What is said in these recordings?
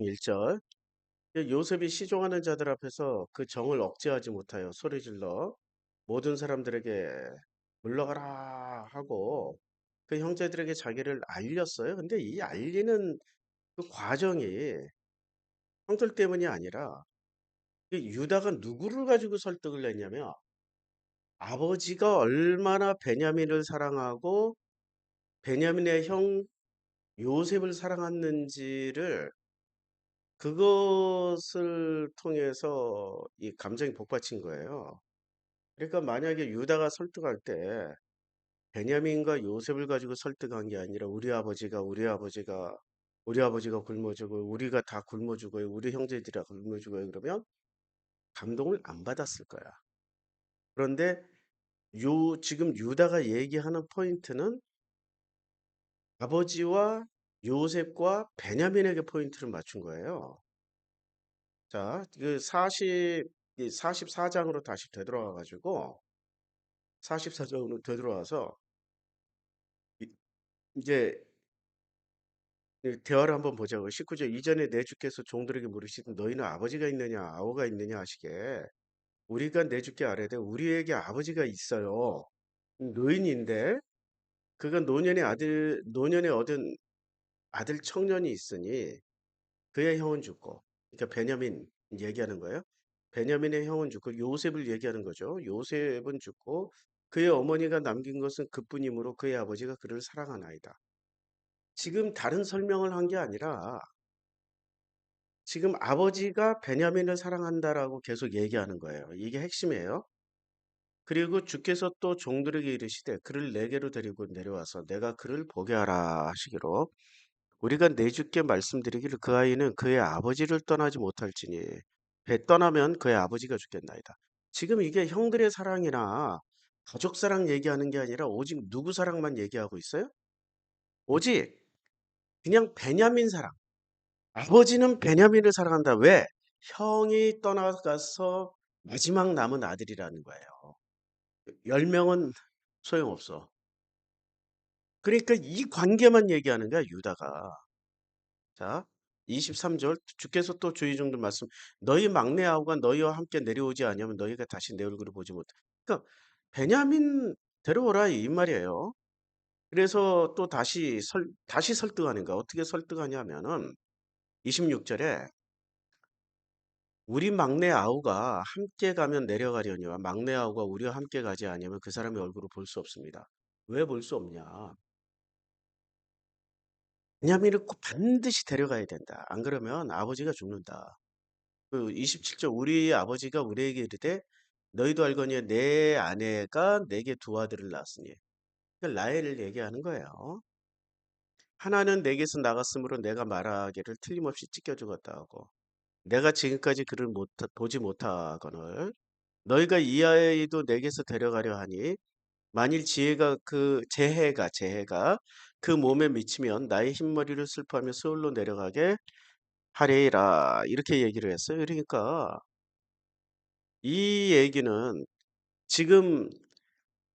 1절 요셉이 시종하는 자들 앞에서 그 정을 억제하지 못하여 소리질러 모든 사람들에게 물러가라 하고 그 형제들에게 자기를 알렸어요. 근데 이 알리는 그 과정이 형들 때문이 아니라 이 유다가 누구를 가지고 설득을 했냐면 아버지가 얼마나 베냐민을 사랑하고 베냐민의 형 요셉을 사랑했는지를 그것을 통해서 이 감정이 복받친 거예요. 그러니까 만약에 유다가 설득할 때 베냐민과 요셉을 가지고 설득한 게 아니라 우리 아버지가 굶어 죽어요. 우리가 다 굶어 죽어요. 우리 형제들이 다 굶어 죽어요. 그러면 감동을 안 받았을 거야. 그런데 지금 유다가 얘기하는 포인트는 아버지와 요셉과 베냐민에게 포인트를 맞춘 거예요. 자, 그 44장으로 다시 되돌아와 가지고 44장으로 되돌아와서 이제 대화를 한번 보자고요. 19절 이전에 내 주께서 종들에게 물으시던 너희는 아버지가 있느냐 아우가 있느냐 하시게 우리가 내 주께 아뢰되 우리에게 아버지가 있어요. 노인인데 그가 노년에 얻은 아들 청년이 있으니 그의 형은 죽고 그러니까 베냐민 얘기하는 거예요. 베냐민의 형은 죽고 요셉을 얘기하는 거죠. 요셉은 죽고 그의 어머니가 남긴 것은 그뿐이므로 그의 아버지가 그를 사랑하나이다. 지금 다른 설명을 한 게 아니라 지금 아버지가 베냐민을 사랑한다라고 계속 얘기하는 거예요. 이게 핵심이에요. 그리고 주께서 또 종들에게 이르시되 그를 내게로 데리고 내려와서 내가 그를 보게 하라 하시기로 우리가 내 주께 말씀드리기를 그 아이는 그의 아버지를 떠나지 못할지니 떠나면 그의 아버지가 죽겠나이다. 지금 이게 형들의 사랑이나 가족 사랑 얘기하는 게 아니라 오직 누구 사랑만 얘기하고 있어요? 오직 그냥 베냐민 사랑. 아버지는 베냐민을 사랑한다. 왜? 형이 떠나가서 마지막 남은 아들이라는 거예요. 10명은 소용없어. 그러니까 이 관계만 얘기하는 거야, 유다가. 자, 23절 주께서 또 주의 종들 말씀 너희 막내 아우가 너희와 함께 내려오지 아니하면 너희가 다시 내 얼굴을 보지 못해. 그러니까 베냐민 데려오라 이 말이에요. 그래서 또 다시 설득하는 거야. 어떻게 설득하냐면은 26절에 우리 막내 아우가 함께 가면 내려가려니와 막내 아우가 우리와 함께 가지 아니하면 그 사람의 얼굴을 볼 수 없습니다. 왜 볼 수 없냐? 베냐민을 꼭 반드시 데려가야 된다. 안 그러면 아버지가 죽는다. 그 27절 우리 아버지가 우리에게 이르되 너희도 알거니와 내 아내가 내게 두 아들을 낳았으니 그러니까 라헬을 얘기하는 거예요. 하나는 내게서 나갔으므로 내가 말하기를 틀림없이 찢겨 죽었다 하고 내가 지금까지 그를 보지 못하거늘 너희가 이 아이도 내게서 데려가려 하니 만일 재해가 그 몸에 미치면 나의 흰머리를 슬퍼하며 서울로 내려가게 하리라 이렇게 얘기를 했어요. 그러니까 이 얘기는 지금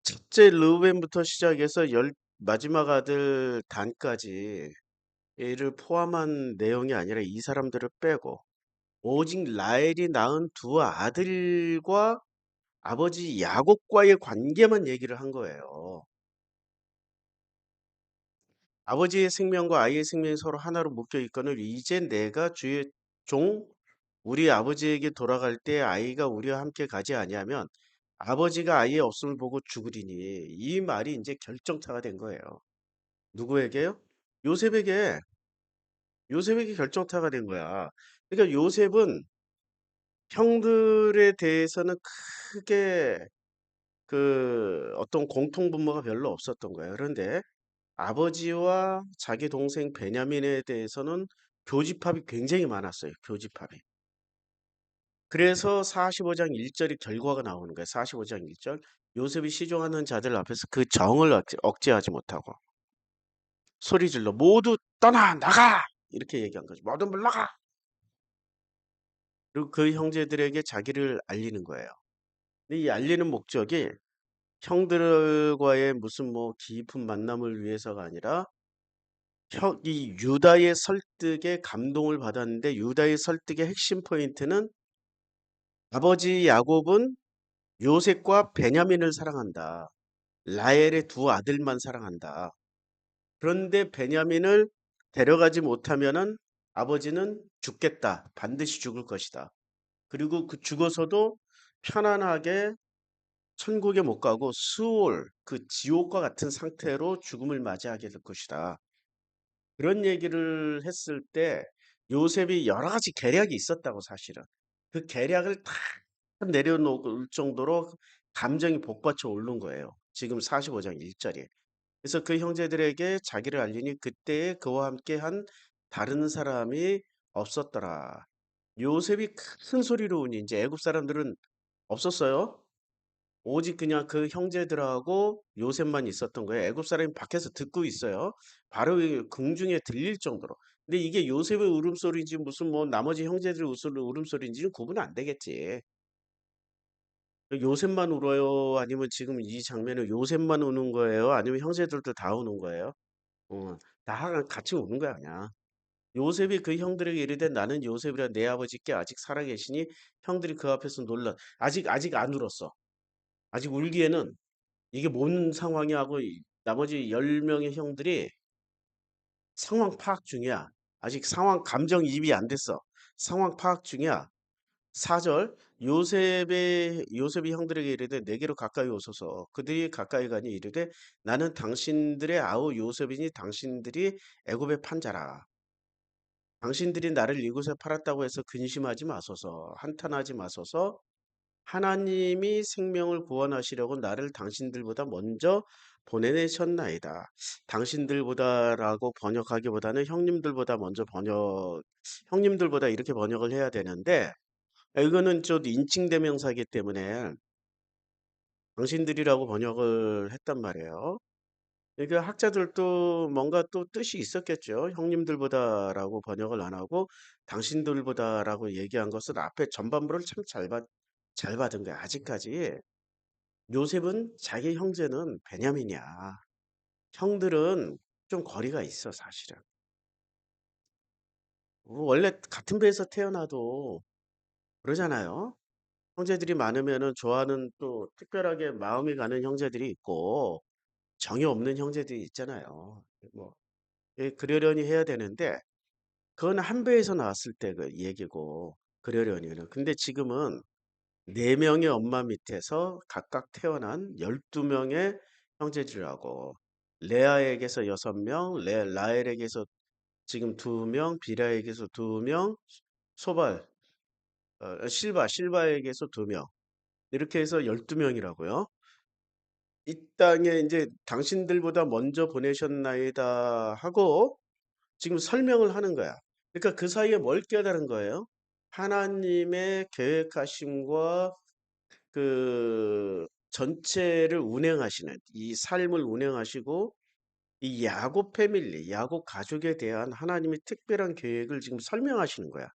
첫째 르우벤부터 시작해서 마지막 아들 단까지 이를 포함한 내용이 아니라 이 사람들을 빼고 오직 라헬이 낳은 두 아들과 아버지 야곱과의 관계만 얘기를 한 거예요. 아버지의 생명과 아이의 생명이 서로 하나로 묶여 있거늘 이제 내가 주의 종 우리 아버지에게 돌아갈 때 아이가 우리와 함께 가지 아니하면 아버지가 아이의 없음을 보고 죽으리니 이 말이 이제 결정타가 된 거예요. 누구에게요? 요셉에게 요셉에게 결정타가 된 거야. 그러니까 요셉은 형들에 대해서는 크게 그 어떤 공통분모가 별로 없었던 거예요. 그런데 아버지와 자기 동생 베냐민에 대해서는 교집합이 굉장히 많았어요. 교집합이. 그래서 45장 1절이 결과가 나오는 거예요. 45장 1절. 요셉이 시종하는 자들 앞에서 그 정을 억제하지 못하고 소리질러 모두 떠나 나가 이렇게 얘기한 거죠. 모두 물러가. 그리고 그 형제들에게 자기를 알리는 거예요. 근데 이 알리는 목적이 형들과의 무슨 뭐 깊은 만남을 위해서가 아니라 이 유다의 설득에 감동을 받았는데 유다의 설득의 핵심 포인트는 아버지 야곱은 요셉과 베냐민을 사랑한다. 라헬의 두 아들만 사랑한다. 그런데 베냐민을 데려가지 못하면은 아버지는 죽겠다. 반드시 죽을 것이다. 그리고 그 죽어서도 편안하게 천국에 못 가고 수올, 그 지옥과 같은 상태로 죽음을 맞이하게 될 것이다. 그런 얘기를 했을 때 요셉이 여러 가지 계략이 있었다고 사실은. 그 계략을 다 내려놓을 정도로 감정이 복받쳐 오른 거예요. 지금 45장 1절에. 그래서 그 형제들에게 자기를 알리니 그때에 그와 함께 한 다른 사람이 없었더라. 요셉이 큰 소리로 우니 이제 애굽 사람들은 없었어요. 오직 그냥 그 형제들하고 요셉만 있었던 거예요. 애굽 사람이 밖에서 듣고 있어요. 바로 이 궁중에 들릴 정도로. 근데 이게 요셉의 울음소리인지 무슨 뭐 나머지 형제들의 울음소리인지는 구분 안 되겠지. 요셉만 울어요? 아니면 지금 이 장면에 요셉만 우는 거예요? 아니면 형제들도 다 우는 거예요? 어, 다 같이 우는 거야, 그냥. 요셉이 그 형들에게 이르되 나는 요셉이라 내 아버지께 아직 살아계시니 형들이 그 앞에서 놀라. 아직 안 울었어. 아직 울기에는 이게 뭔 상황이 하고 나머지 10명의 형들이 상황 파악 중이야. 아직 상황 감정이입이 안 됐어. 상황 파악 중이야. 4절 요셉이 형들에게 이르되 내게로 가까이 오소서. 그들이 가까이 가니 이르되 나는 당신들의 아우 요셉이니 당신들이 애굽의 판자라. 당신들이 나를 이곳에 팔았다고 해서 근심하지 마소서. 한탄하지 마소서. 하나님이 생명을 구원하시려고 나를 당신들보다 먼저 보내내셨나이다. 당신들보다라고 번역하기보다는 형님들보다 먼저 형님들보다 이렇게 번역을 해야 되는데, 이거는 좀 인칭대명사이기 때문에 당신들이라고 번역을 했단 말이에요. 그러니까 학자들도 뭔가 또 뜻이 있었겠죠. 형님들보다라고 번역을 안 하고 당신들보다라고 얘기한 것은 앞에 전반부를 참 잘 받은 거야. 아직까지 요셉은 자기 형제는 베냐민이야. 형들은 좀 거리가 있어, 사실은. 원래 같은 배에서 태어나도 그러잖아요. 형제들이 많으면은 좋아하는 또 특별하게 마음이 가는 형제들이 있고 정이 없는 형제들이 있잖아요. 뭐 그러려니 해야 되는데 그건 한 배에서 나왔을 때 그 얘기고 그러려니는. 근데 지금은 네 명의 엄마 밑에서 각각 태어난 12명의 형제들하고 레아에게서 6명, 라헬에게서 지금 2명, 빌하에게서 2명, 소발, 실바에게서 2명. 이렇게 해서 12명이라고요. 이 땅에 이제 당신들보다 먼저 보내셨나이다 하고 지금 설명을 하는 거야. 그러니까 그 사이에 뭘 깨달은 거예요? 하나님의 계획하심과 그 전체를 운행하시는 이 삶을 운행하시고 이 야곱 패밀리, 야곱 가족에 대한 하나님의 특별한 계획을 지금 설명하시는 거야.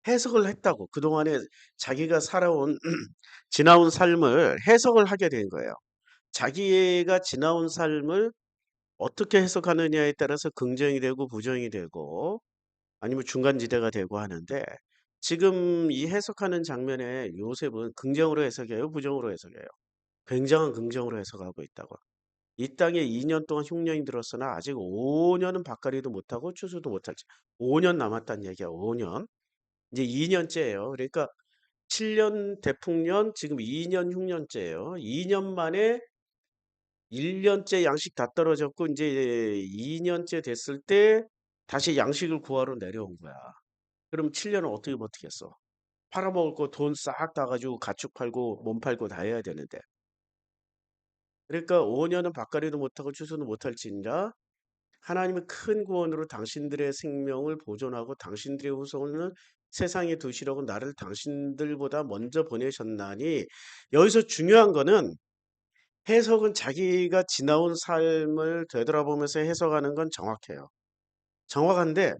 해석을 했다고. 그동안에 자기가 살아온 지나온 삶을 해석을 하게 된 거예요. 자기가 지나온 삶을 어떻게 해석하느냐에 따라서 긍정이 되고 부정이 되고 아니면 중간지대가 되고 하는데 지금 이 해석하는 장면에 요셉은 긍정으로 해석해요, 부정으로 해석해요. 굉장한 긍정으로 해석하고 있다고. 이 땅에 2년 동안 흉년이 들었으나 아직 5년은 밭갈이도 못하고 추수도 못할지. 5년 남았다는 얘기야. 5년. 이제 2년째예요. 그러니까 7년 대풍년 지금 2년 흉년째예요. 2년 만에 1년째 양식 다 떨어졌고 이제 2년째 됐을 때 다시 양식을 구하러 내려온 거야. 그럼 7년은 어떻게 버티겠어? 팔아먹을 거 돈 싹 다 가지고 가축 팔고 몸 팔고 다 해야 되는데. 그러니까 5년은 밭갈이도 못하고 추수도 못할지니라 하나님의 큰 구원으로 당신들의 생명을 보존하고 당신들의 후손을 세상에 두시려고 나를 당신들보다 먼저 보내셨나니 여기서 중요한 거는 해석은 자기가 지나온 삶을 되돌아보면서 해석하는 건 정확해요. 정확한데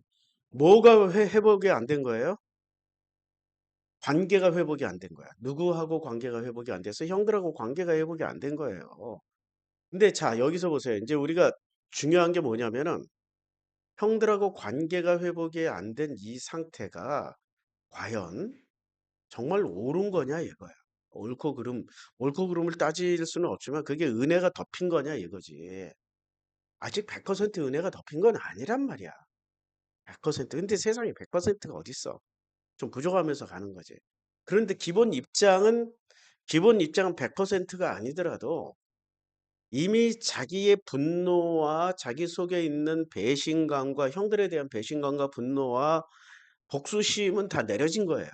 뭐가 회복이 안 된 거예요? 관계가 회복이 안 된 거야. 누구하고 관계가 회복이 안 돼서 형들하고 관계가 회복이 안 된 거예요. 근데 자, 여기서 보세요. 이제 우리가 중요한 게 뭐냐면은 형들하고 관계가 회복이 안 된 이 상태가 과연 정말 옳은 거냐 이거야. 옳고 그름 옳고 그름을 따질 수는 없지만 그게 은혜가 덮인 거냐 이거지. 아직 100% 은혜가 덮인 건 아니란 말이야. 100%. 근데 세상에 100%가 어딨어. 좀 부족하면서 가는 거지. 그런데 기본 입장은 100%가 아니더라도 이미 자기의 분노와 자기 속에 있는 배신감과 형들에 대한 배신감과 분노와 복수심은 다 내려진 거예요.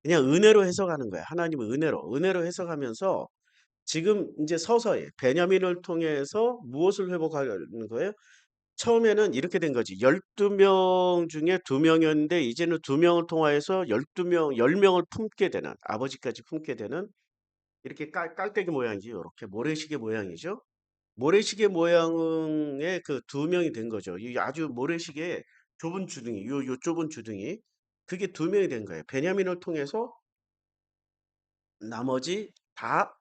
그냥 은혜로 해석하는 거야. 하나님은 은혜로 해석하면서 지금 이제 서서히 베냐민을 통해서 무엇을 회복하는 거예요? 처음에는 이렇게 된 거지. 12명 중에 2명이었는데 이제는 2명을 통하여서 12명, 10명을 품게 되는 아버지까지 품게 되는 이렇게 깔때기 모양이지. 이렇게 모래시계 모양이죠. 모래시계 모양의 그 2명이 된 거죠. 이 아주 모래시계의 좁은 주둥이, 요 좁은 주둥이. 그게 2명이 된 거예요. 베냐민을 통해서 나머지 다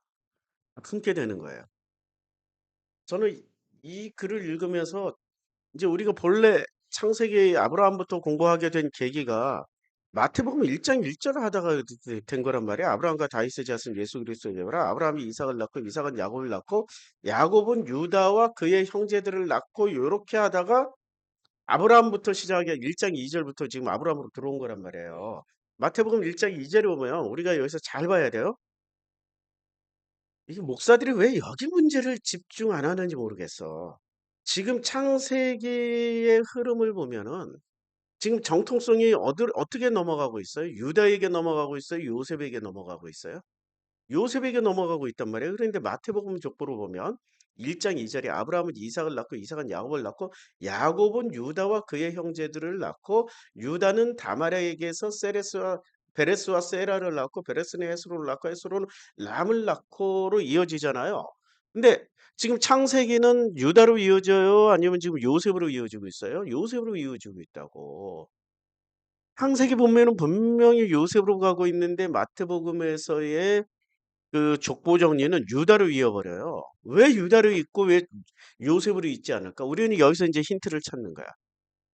품게 되는 거예요. 저는 이 글을 읽으면서 이제 우리가 본래 창세기 아브라함부터 공부하게 된 계기가 마태복음 1장 1절 하다가 된 거란 말이야. 아브라함과 다윗의 자손 예수 그리스도를 되라. 아브라함이 이삭을 낳고 이삭은 야곱을 낳고 야곱은 유다와 그의 형제들을 낳고 요렇게 하다가 아브라함부터 시작해 1장 2절부터 지금 아브라함으로 들어온 거란 말이에요. 마태복음 1장 2절에 보면 우리가 여기서 잘 봐야 돼요. 이게 목사들이 왜 여기 문제를 집중 안 하는지 모르겠어. 지금 창세기의 흐름을 보면은 지금 정통성이 어떻게 넘어가고 있어요? 유다에게 넘어가고 있어요? 요셉에게 넘어가고 있어요? 요셉에게 넘어가고 있단 말이에요. 그런데 마태복음 족보로 보면 1장 2절에 아브라함은 이삭을 낳고 이삭은 야곱을 낳고 야곱은 유다와 그의 형제들을 낳고 유다는 다말에게서 베레스와 세라를 낳고 베레스는 헤스론을 낳고 헤스론은 람을 낳고로 이어지잖아요. 근데 지금 창세기는 유다로 이어져요? 아니면 지금 요셉으로 이어지고 있어요? 요셉으로 이어지고 있다고. 창세기 보면은 분명히 요셉으로 가고 있는데 마태복음에서의 그 족보 정리는 유다로 이어버려요. 왜 유다로 있고 왜 요셉으로 있지 않을까? 우리는 여기서 이제 힌트를 찾는 거야.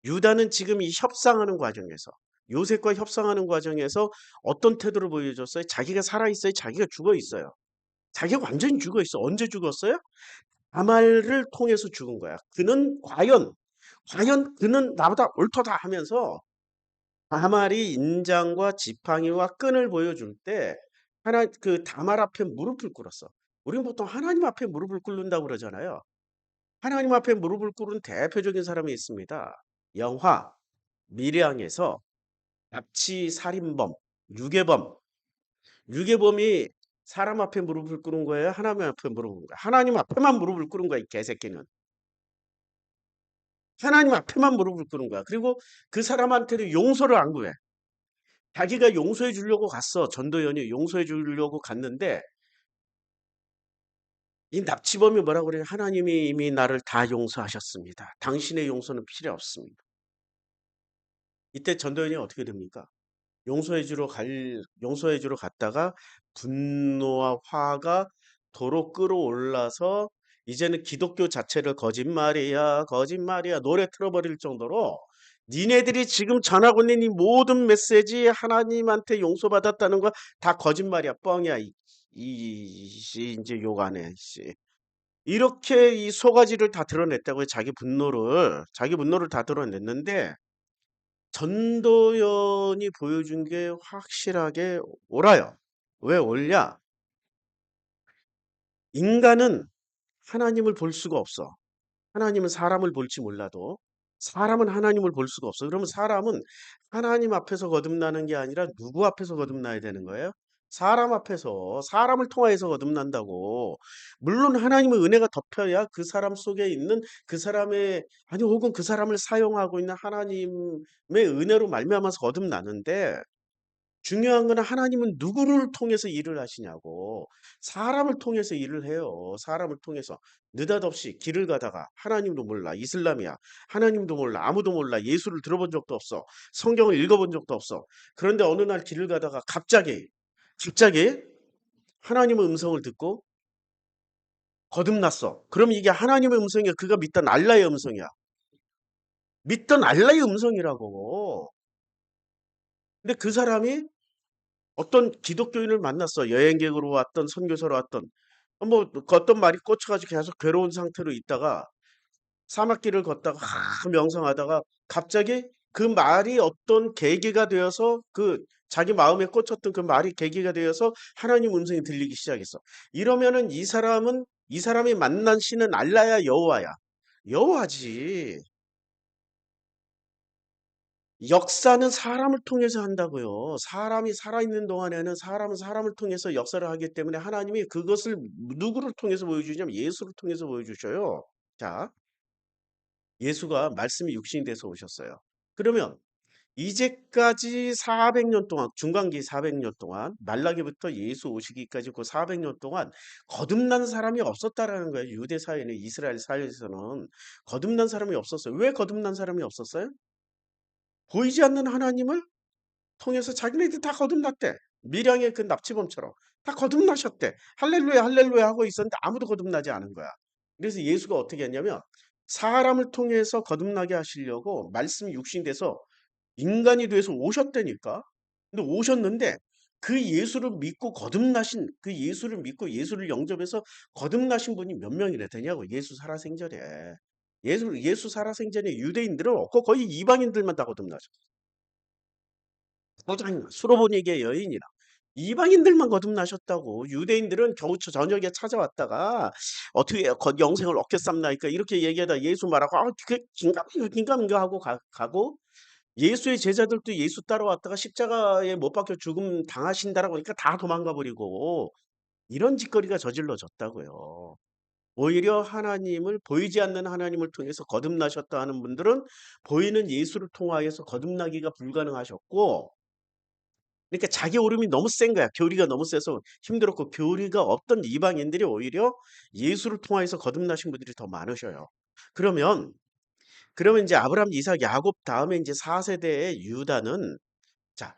유다는 지금 이 협상하는 과정에서 요셉과 협상하는 과정에서 어떤 태도를 보여줬어요? 자기가 살아있어요? 자기가 죽어있어요? 자기가 완전히 죽어있어. 언제 죽었어요? 다말을 통해서 죽은 거야. 그는 과연 그는 나보다 옳도다 하면서 다말이 인장과 지팡이와 끈을 보여줄 때 그 다말 앞에 무릎을 꿇었어. 우리는 보통 하나님 앞에 무릎을 꿇는다고 그러잖아요. 하나님 앞에 무릎을 꿇은 대표적인 사람이 있습니다. 영화 미량에서 납치 살인범 유괴범 유괴범이 사람 앞에 무릎을 꿇은 거예요? 하나님 앞에 무릎을 꿇은 거예요? 하나님 앞에만 무릎을 꿇은 거야, 이 개새끼는. 하나님 앞에만 무릎을 꿇은 거야. 그리고 그 사람한테도 용서를 안 구해. 자기가 용서해 주려고 갔어. 전도연이 용서해 주려고 갔는데 이 납치범이 뭐라고 그래요? 하나님이 이미 나를 다 용서하셨습니다. 당신의 용서는 필요 없습니다. 이때 전도연이 어떻게 됩니까? 용서해 주러 갔다가 분노와 화가 도로 끌어올라서 이제는 기독교 자체를 거짓말이야, 거짓말이야 노래 틀어버릴 정도로 니네들이 지금 전하고 있는 이 모든 메시지 하나님한테 용서받았다는 거 다 거짓말이야, 뻥이야. 이제 욕 안 해. 씨. 이렇게 이 소가지를 다 드러냈다고요. 자기 분노를 다 드러냈는데 전도연이 보여준 게 확실하게 옳아요. 왜 옳냐? 인간은 하나님을 볼 수가 없어. 하나님은 사람을 볼지 몰라도 사람은 하나님을 볼 수가 없어. 그러면 사람은 하나님 앞에서 거듭나는 게 아니라 누구 앞에서 거듭나야 되는 거예요? 사람 앞에서, 사람을 통하여서 거듭난다고. 물론 하나님의 은혜가 덮여야 그 사람 속에 있는 그 사람의, 아니, 혹은 그 사람을 사용하고 있는 하나님의 은혜로 말미암아서 거듭나는데 중요한 건 하나님은 누구를 통해서 일을 하시냐고. 사람을 통해서 일을 해요. 사람을 통해서. 느닷없이 길을 가다가 하나님도 몰라. 이슬람이야. 하나님도 몰라. 아무도 몰라. 예수를 들어본 적도 없어. 성경을 읽어본 적도 없어. 그런데 어느 날 길을 가다가 갑자기 하나님의 음성을 듣고 거듭났어. 그럼 이게 하나님의 음성이야? 그가 믿던 알라의 음성이야? 믿던 알라의 음성이라고. 근데 그 사람이 어떤 기독교인을 만났어. 여행객으로 왔던 선교사로 왔던. 그 어떤 말이 꽂혀가지고 계속 괴로운 상태로 있다가 사막길을 걷다가 명상하다가 갑자기 그 말이 어떤 계기가 되어서 그 자기 마음에 꽂혔던 그 말이 계기가 되어서 하나님 음성이 들리기 시작했어. 이러면은 이 사람이 만난 신은 알라야 여호와야? 여호와지. 역사는 사람을 통해서 한다고요. 사람이 살아있는 동안에는 사람은 사람을 통해서 역사를 하기 때문에 하나님이 그것을 누구를 통해서 보여주냐면 예수를 통해서 보여주셔요. 자, 예수가 말씀이 육신이 돼서 오셨어요. 그러면 이제까지 400년 동안 중간기 400년 동안 말라기부터 예수 오시기까지 그 400년 동안 거듭난 사람이 없었다라는 거예요. 유대 사회는 이스라엘 사회에서는 거듭난 사람이 없었어요. 왜 거듭난 사람이 없었어요? 보이지 않는 하나님을 통해서 자기네들 다 거듭났대. 미량의 그 납치범처럼 다 거듭나셨대. 할렐루야 할렐루야 하고 있었는데 아무도 거듭나지 않은 거야. 그래서 예수가 어떻게 했냐면 사람을 통해서 거듭나게 하시려고 말씀이 육신이 돼서 인간이 돼서 오셨다니까. 근데 오셨는데 그 예수를 믿고 거듭나신 그 예수를 믿고 예수를 영접해서 거듭나신 분이 몇 명이나 되냐고. 예수 살아생전에. 예수 살아생전에 유대인들은 없고 거의 이방인들만 다 거듭나셨어. 수로보니게 여인이라 이방인들만 거듭나셨다고. 유대인들은 겨우 저녁에 찾아왔다가 어떻게 영생을 얻게 쌈나니까 이렇게 얘기하다 예수 말하고 긴가민가 하고 가고 예수의 제자들도 예수 따라왔다가 십자가에 못 박혀 죽음 당하신다라고 하니까 다 도망가 버리고 이런 짓거리가 저질러졌다고요. 오히려 하나님을 보이지 않는 하나님을 통해서 거듭나셨다 하는 분들은 보이는 예수를 통하여서 거듭나기가 불가능하셨고 그러니까 자기 오름이 너무 센 거야. 교리가 너무 세서 힘들었고 교리가 없던 이방인들이 오히려 예수를 통하여서 거듭나신 분들이 더 많으셔요. 그러면 이제 아브라함, 이삭, 야곱 다음에 이제 4세대의 유다는 자,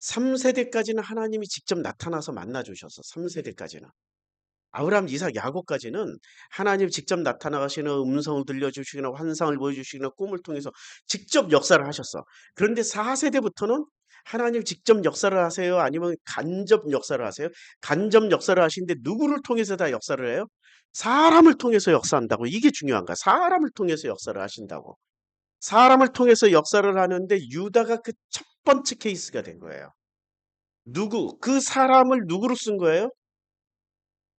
3세대까지는 하나님이 직접 나타나서 만나 주셔서 3세대까지는 아브라함, 이삭, 야곱까지는 하나님 직접 나타나시는 음성을 들려주시거나 환상을 보여주시거나 꿈을 통해서 직접 역사를 하셨어. 그런데 4세대부터는 하나님 직접 역사를 하세요? 아니면 간접 역사를 하세요? 간접 역사를 하시는데 누구를 통해서 다 역사를 해요? 사람을 통해서 역사한다고. 이게 중요한 거야. 사람을 통해서 역사를 하신다고. 사람을 통해서 역사를 하는데 유다가 그 첫 번째 케이스가 된 거예요. 누구? 그 사람을 누구로 쓴 거예요?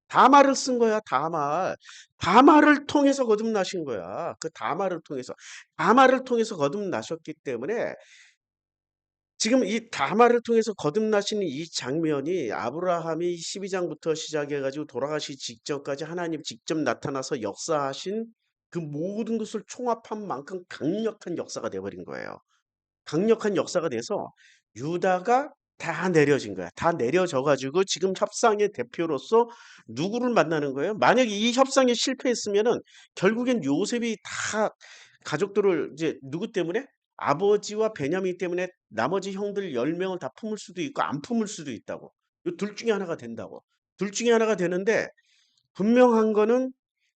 다말을 쓴 거야, 다말. 다말을 통해서 거듭나신 거야. 그 다말을 통해서. 다말을 통해서 거듭나셨기 때문에 지금 이 다말을 통해서 거듭나시는 이 장면이 아브라함이 12장부터 시작해 가지고 돌아가시기 직전까지 하나님 직접 나타나서 역사하신 그 모든 것을 총합한 만큼 강력한 역사가 돼 버린 거예요. 강력한 역사가 돼서 유다가 다 내려진 거야. 다 내려져 가지고 지금 협상의 대표로서 누구를 만나는 거예요? 만약에 이 협상이 실패했으면은 결국엔 요셉이 다 가족들을 이제 누구 때문에? 아버지와 베냐민 때문에 나머지 형들 10명을 다 품을 수도 있고 안 품을 수도 있다고. 이 둘 중에 하나가 된다고. 둘 중에 하나가 되는데 분명한 거는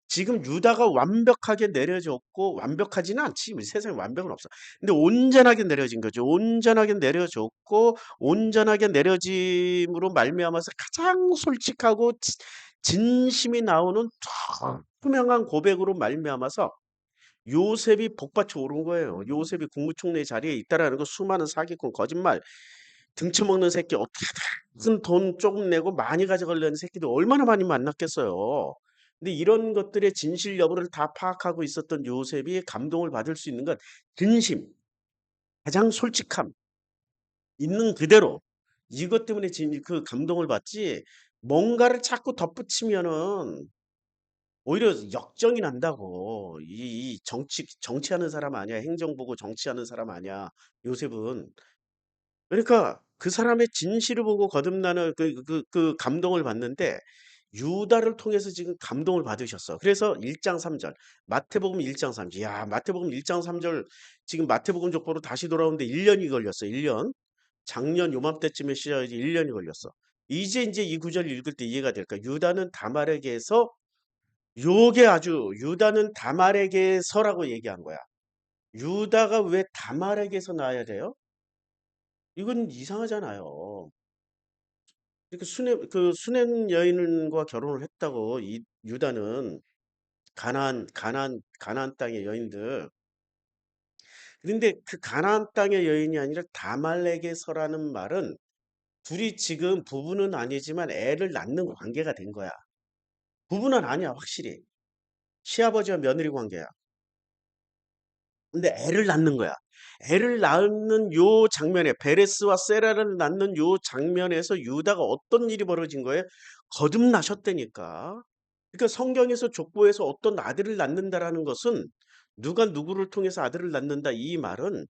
지금 유다가 완벽하게 내려졌고 완벽하지는 않지. 우리 세상에 완벽은 없어. 근데 온전하게 내려진 거죠. 온전하게 내려졌고 온전하게 내려짐으로 말미암아서 가장 솔직하고 진심이 나오는 투명한 고백으로 말미암아서 요셉이 복받쳐 오른 거예요. 요셉이 국무총리 자리에 있다라는 거 수많은 사기꾼 거짓말 등쳐먹는 새끼 어떻게든 돈 조금 내고 많이 가져가려는 새끼들 얼마나 많이 만났겠어요. 근데 이런 것들의 진실 여부를 다 파악하고 있었던 요셉이 감동을 받을 수 있는 건 진심, 가장 솔직함, 있는 그대로 이것 때문에 그 감동을 받지 뭔가를 자꾸 덧붙이면은 오히려 역정이 난다고. 이 정치하는 사람 아니야. 행정 보고 정치하는 사람 아니야. 요셉은. 그러니까 그 사람의 진실을 보고 거듭나는 그 감동을 받는데 유다를 통해서 지금 감동을 받으셨어. 그래서 1장 3절 마태복음 1장 3절 야 마태복음 1장 3절 지금 마태복음 족보로 다시 돌아오는데 1년이 걸렸어. 1년. 작년 요맘때쯤에 시작해서 1년이 걸렸어. 이제 이 구절 읽을 때 이해가 될까? 유다는 다말에게서 요게 아주 유다는 다말에게서라고 얘기한 거야. 유다가 왜 다말에게서 낳아야 돼요? 이건 이상하잖아요. 그러니까 수냄 여인과 결혼을 했다고 이 유다는 가나안 땅의 여인들. 그런데 그 가나안 땅의 여인이 아니라 다말에게서라는 말은 둘이 지금 부부는 아니지만 애를 낳는 관계가 된 거야. 부부는 아니야, 확실히. 시아버지와 며느리 관계야. 근데 애를 낳는 거야. 애를 낳는 요 장면에 베레스와 세라를 낳는 요 장면에서 유다가 어떤 일이 벌어진 거예요? 거듭나셨다니까. 그러니까 성경에서 족보에서 어떤 아들을 낳는다라는 것은 누가 누구를 통해서 아들을 낳는다 이 말은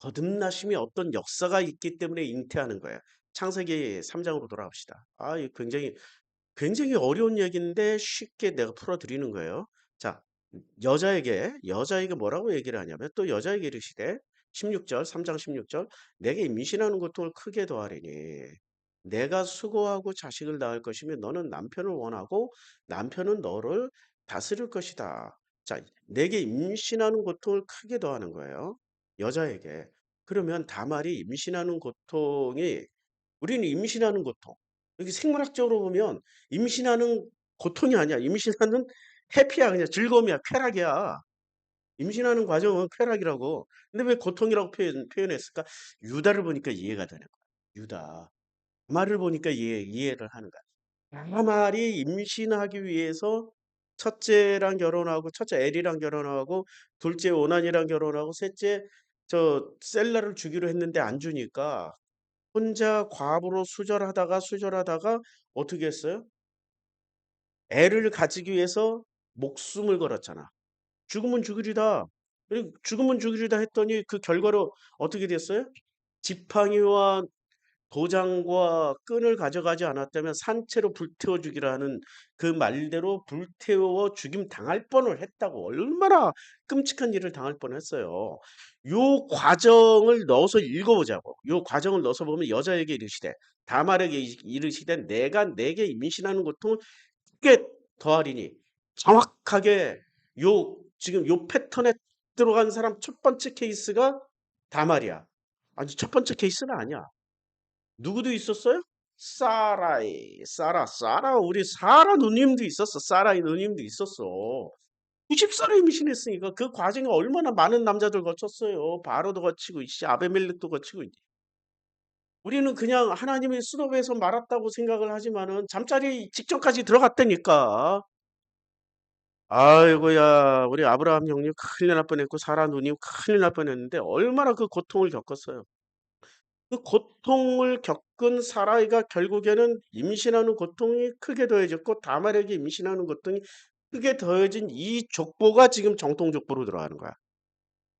거듭나심이 어떤 역사가 있기 때문에 잉태하는 거예요. 창세기 3장으로 돌아갑시다. 이 굉장히 어려운 얘기인데 쉽게 내가 풀어드리는 거예요. 자, 여자에게 뭐라고 얘기를 하냐면 또 여자에게 이르시되 16절, 3장 16절 내게 임신하는 고통을 크게 더하리니 내가 수고하고 자식을 낳을 것이며 너는 남편을 원하고 남편은 너를 다스릴 것이다. 자, 내게 임신하는 고통을 크게 더하는 거예요. 여자에게. 그러면 다말이 임신하는 고통이 우리는 임신하는 고통. 여기 생물학적으로 보면 임신하는 고통이 아니야. 임신하는 해피야. 그냥 즐거움이야. 쾌락이야. 임신하는 과정은 쾌락이라고. 근데 왜 고통이라고 표현했을까? 유다를 보니까 이해가 되는 거야. 유다. 말을 보니까 이해를 하는 거야. 다말이 임신하기 위해서 첫째랑 결혼하고, 첫째 엘이랑 결혼하고, 둘째 오난이랑 결혼하고, 셋째 저 셀라를 주기로 했는데 안 주니까 혼자 과부로 수절하다가 어떻게 했어요? 애를 가지기 위해서 목숨을 걸었잖아. 죽으면 죽으리다. 그리고 죽으면 죽으리다 했더니 그 결과로 어떻게 됐어요? 지팡이와 도장과 끈을 가져가지 않았다면 산채로 불태워 주기라 하는 그 말대로 불태워 죽임 당할 뻔을 했다고. 얼마나 끔찍한 일을 당할 뻔했어요. 요 과정을 넣어서 읽어보자고. 요 과정을 넣어서 보면 여자에게 이르시되 다말에게 이르시되 내가 내게 임신하는 고통을 크게 더하리니 정확하게 지금 요 패턴에 들어간 사람 첫 번째 케이스가 다말이야. 아니 첫 번째 케이스는 아니야. 누구도 있었어요? 우리 사라 누님도 있었어. 사라의 누님도 있었어. 90살에 임신했으니까 그 과정에 얼마나 많은 남자들 거쳤어요. 바로도 거치고 아베멜렉도 거치고 우리는 그냥 하나님의 수도에서 말았다고 생각을 하지만은 잠자리 직전까지 들어갔다니까. 아이고야 우리 아브라함 형님 큰일 날 뻔했고 사라 누님 큰일 날 뻔했는데 얼마나 그 고통을 겪었어요. 그 고통을 겪은 사라이가 결국에는 임신하는 고통이 크게 더해졌고 다말에게 임신하는 고통이 크게 더해진 이 족보가 지금 정통 족보로 들어가는 거야.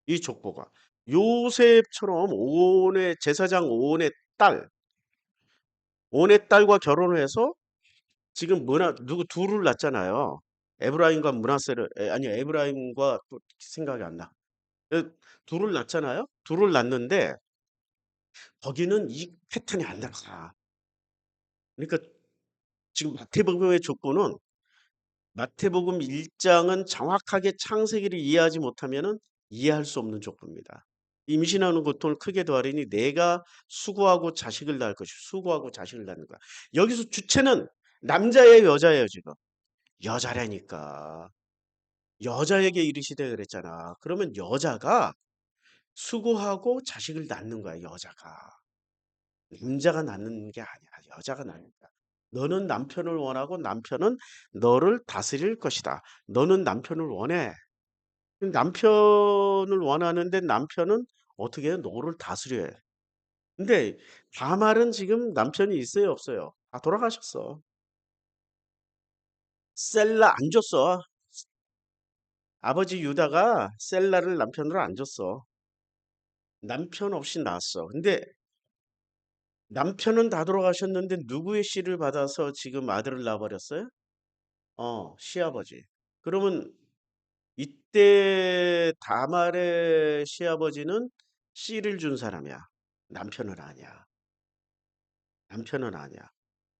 이 족보가. 요셉처럼 제사장 딸, 온의 딸과 결혼을 해서 지금 누구 둘을 낳잖아요. 에브라임과 아니 에브라임과 또 생각이 안 나. 그 둘을 낳잖아요. 둘을 낳는데 거기는 이 패턴이 안 들어가. 그러니까 지금 마태복음의 족보는 마태복음 1장은 정확하게 창세기를 이해하지 못하면은 이해할 수 없는 족보입니다. 임신하는 고통을 크게 더하리니 내가 수고하고 자식을 낳는 거야. 여기서 주체는 남자예요, 여자예요, 지금. 여자라니까. 여자에게 이르시되 그랬잖아. 그러면 여자가 수고하고 자식을 낳는 거야, 여자가. 남자가 낳는 게 아니야. 여자가 낳는 거야. 너는 남편을 원하고 남편은 너를 다스릴 것이다. 너는 남편을 원해. 남편을 원하는데 남편은 어떻게 해? 너를 다스려 해. 근데 다말은 지금 남편이 있어요, 없어요? 다 돌아가셨어. 셀라 안 줬어. 아버지 유다가 셀라를 남편으로 안 줬어. 남편 없이 낳았어. 근데 남편은 다 돌아가셨는데 누구의 씨를 받아서 지금 아들을 낳아버렸어요? 시아버지. 그러면 이때 다말의 시아버지는 씨를 준 사람이야. 남편은 아니야. 남편은 아니야.